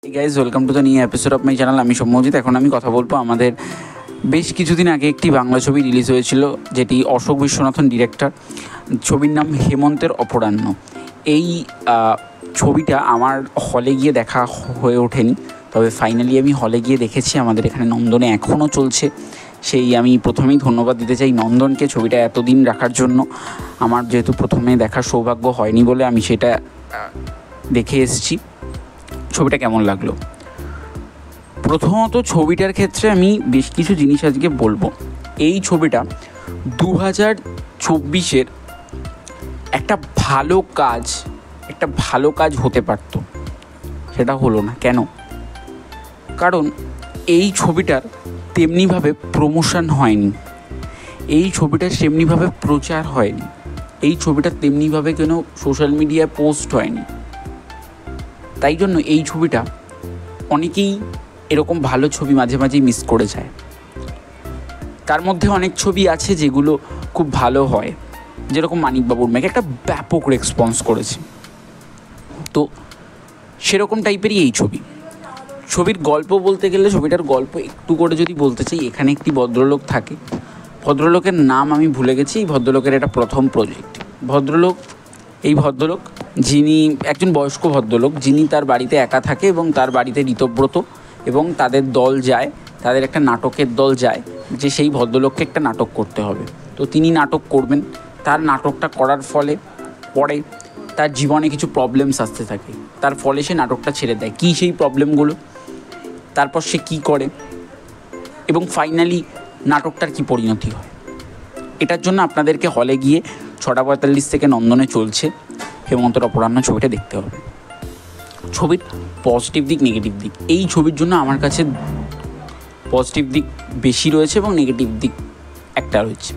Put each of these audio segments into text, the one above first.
Hey guys, welcome to the new episode of my channel. আমি সৌম্যজিৎ। এখন আমি কথা বলবো আমাদের বেশ কিছুদিন আগে একটি বাংলা ছবি রিলিজ হয়েছিল, যেটি অশোক বিশ্বনাথন ডিরেক্টর। ছবির নাম হেমন্তের অপরাহ্ন। এই ছবিটা আমার হলে গিয়ে দেখা হয়ে ওঠেনি, তবে ফাইনালি আমি হলে গিয়ে দেখেছি। আমাদের এখানে নন্দনে এখনও চলছে। আমি প্রথমেই ধন্যবাদ দিতে চাই নন্দনকে ছবিটা এতদিন রাখার জন্য। আমার যেহেতু প্রথমে দেখার সৌভাগ্য হয়নি বলে আমি সেটা দেখে এসেছি। ছবিটা কেমন লাগলো? প্রথমত ছবিটার ক্ষেত্রে আমি বেশ কিছু জিনিস আজকে বলবো। এই ছবিটা 2024-এর একটা ভালো কাজ হতে পারত, সেটা হলো না। কেন? কারণ এই ছবিটার তেমনিভাবে প্রমোশন হয়নি, এই ছবিটার তেমনিভাবে প্রচার হয়নি, এই ছবিটার তেমনিভাবে কোনো সোশ্যাল মিডিয়ায় পোস্ট হয়নি। তাই জন্য এই ছবিটা অনেকেই এরকম ভালো ছবি মাঝে মাঝেই মিস করে যায়। তার মধ্যে অনেক ছবি আছে যেগুলো খুব ভালো হয়, যেরকম মানিকবাবুর মেঘ একটা ব্যাপক রেসপন্স করেছে। তো সেরকম টাইপেরই এই ছবির গল্প বলতে গেলে ছবিটার গল্প একটু করে যদি বলতে চাই, এখানে একটি ভদ্রলোক থাকে। ভদ্রলোকের নাম আমি ভুলে গেছি। এই ভদ্রলোকের এটা প্রথম প্রজেক্ট। এই ভদ্রলোক যিনি একজন বয়স্ক ভদ্রলোক, যিনি তার বাড়িতে একা থাকে এবং তার বাড়িতে ঋতব্রত এবং তাদের দল যায়, তাদের একটা নাটকের দল যায় যে সেই ভদ্রলোককে একটা নাটক করতে হবে। তো তিনি নাটক করবেন। তার নাটকটা করার পরে তার জীবনে কিছু প্রবলেমস আসতে থাকে, তার ফলে সে নাটকটা ছেড়ে দেয়। কী সেই প্রবলেমগুলো, তারপর সে কী করে এবং ফাইনালি নাটকটার কী পরিণতি হয়, এটার জন্য আপনাদেরকে হলে গিয়ে 6:45 থেকে নন্দনে চলছে হেমন্তের অপরাহ্ন ছবিটা দেখতে হবে। ছবির পজিটিভ দিক, নেগেটিভ দিক। এই ছবির জন্য আমার কাছে পজিটিভ দিক বেশি রয়েছে এবং নেগেটিভ দিক একটা রয়েছে।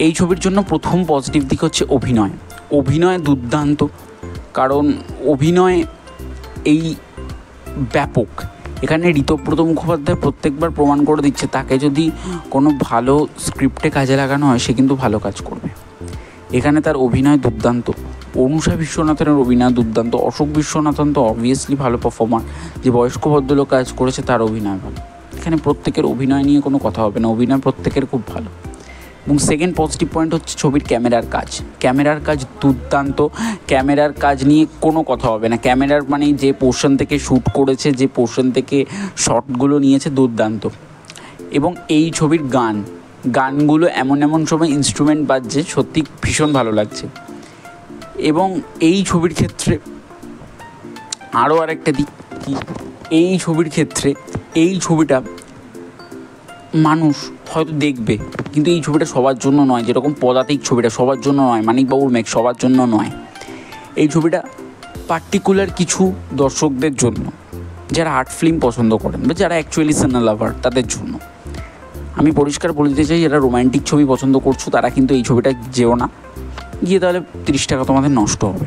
এই ছবির জন্য প্রথম পজিটিভ দিক হচ্ছে অভিনয় দুর্দান্ত। কারণ অভিনয় এই ব্যাপক। এখানে ঋতব্রত মুখোপাধ্যায় প্রত্যেকবার প্রমাণ করে দিচ্ছে, তাকে যদি কোনো ভালো স্ক্রিপ্টে কাজে লাগানো হয় সে কিন্তু ভালো কাজ করবে। এখানে তার অভিনয় দুর্দান্ত। অনুষা বিশ্বনাথনের অভিনয় দুর্দান্ত। অশোক বিশ্বনাথন তো অবভিয়াসলি ভালো পারফর্মার। যে বয়স্ক ভদ্রলোক কাজ করেছে তার অভিনয় ভালো। এখানে প্রত্যেকের অভিনয় নিয়ে কোনো কথা হবে না, অভিনয় প্রত্যেকের খুব ভালো। এবং সেকেন্ড পজিটিভ পয়েন্ট হচ্ছে ছবির ক্যামেরার কাজ দুর্দান্ত। ক্যামেরার কাজ নিয়ে কোনো কথা হবে না। ক্যামেরার মানে যে পোর্শন থেকে শ্যুট করেছে, যে পোর্শন থেকে শটগুলো নিয়েছে দুর্দান্ত। এবং এই ছবির গানগুলো এমন সময় ইনস্ট্রুমেন্ট বাজছে, সত্যি ভীষণ ভালো লাগছে। এবং এই ছবির ক্ষেত্রে আরও আরেকটা দিক কি, এই ছবির ক্ষেত্রে এই ছবিটা মানুষ হয়তো দেখবে, কিন্তু এই ছবিটা সবার জন্য নয়। যেরকম পদাতিক ছবিটা সবার জন্য নয়, মানিকবাবুর মেঘ সবার জন্য নয়। এই ছবিটা পার্টিকুলার কিছু দর্শকদের জন্য, যারা আর্ট ফিল্ম পছন্দ করেন বা যারা অ্যাকচুয়ালি সিনেমা লাভার, তাদের জন্য। আমি পরিষ্কার বলে দিতে চাই, যারা রোম্যান্টিক ছবি পছন্দ করছো তারা কিন্তু এই ছবিটা যেও না, গিয়ে তাহলে 30 টাকা তোমাদের নষ্ট হবে।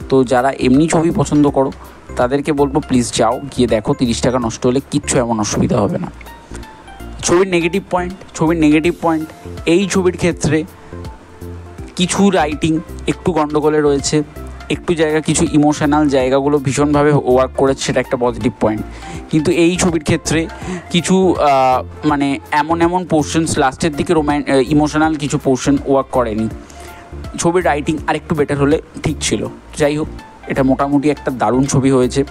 তো যারা এমনি ছবি পছন্দ করো তাদেরকে বলবো প্লিজ যাও, গিয়ে দেখো। 30 টাকা নষ্ট হলে কিচ্ছু এমন অসুবিধা হবে না। ছবির নেগেটিভ পয়েন্ট এই ছবির ক্ষেত্রে কিছু রাইটিং একটু গণ্ডগোলে রয়েছে, একটু কিছু ইমোশনাল জায়গাগুলো ভীষণভাবে ওয়ার্ক করেছে, সেটা একটা পজিটিভ পয়েন্ট। কিন্তু এই ছবির ক্ষেত্রে কিছু মানে এমন পোর্শনস লাস্টের দিকে ইমোশনাল কিছু পোর্শন ওয়ার্ক করেনি। ছবির রাইটিং আরেকটু বেটার হলে ঠিক ছিল। যাই হোক, এটা মোটামুটি একটা দারুণ ছবি হয়েছে।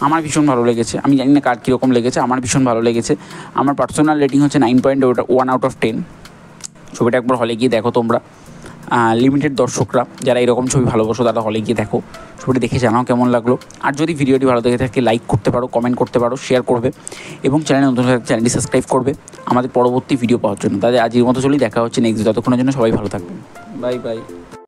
আমার ভীষণ ভালো লেগেছে। আমি জানি না কার কীরকম লেগেছে, আমার ভীষণ ভালো লেগেছে। আমার পার্সোনাল রেটিং হচ্ছে 9.1/10। ছবিটা একবার হলে গিয়ে দেখো তোমরা। লিমিটেড দর্শকরা যারা এরকম ছবি ভালোবাসো তারা হলে গিয়ে দেখো। ছবিটা দেখে জানাও কেমন লাগলো। আর যদি ভিডিওটি ভালো দেখে থাকে লাইক করতে পারো, কমেন্ট করতে পারো, শেয়ার করবে এবং চ্যানেলটি সাবস্ক্রাইব করবে আমাদের পরবর্তী ভিডিও পাওয়ার জন্য। তাদের আজকের মতো চলেই দেখা হচ্ছে নেক্সট। ততক্ষণের জন্য সবাই ভালো থাকবেন। Bye bye.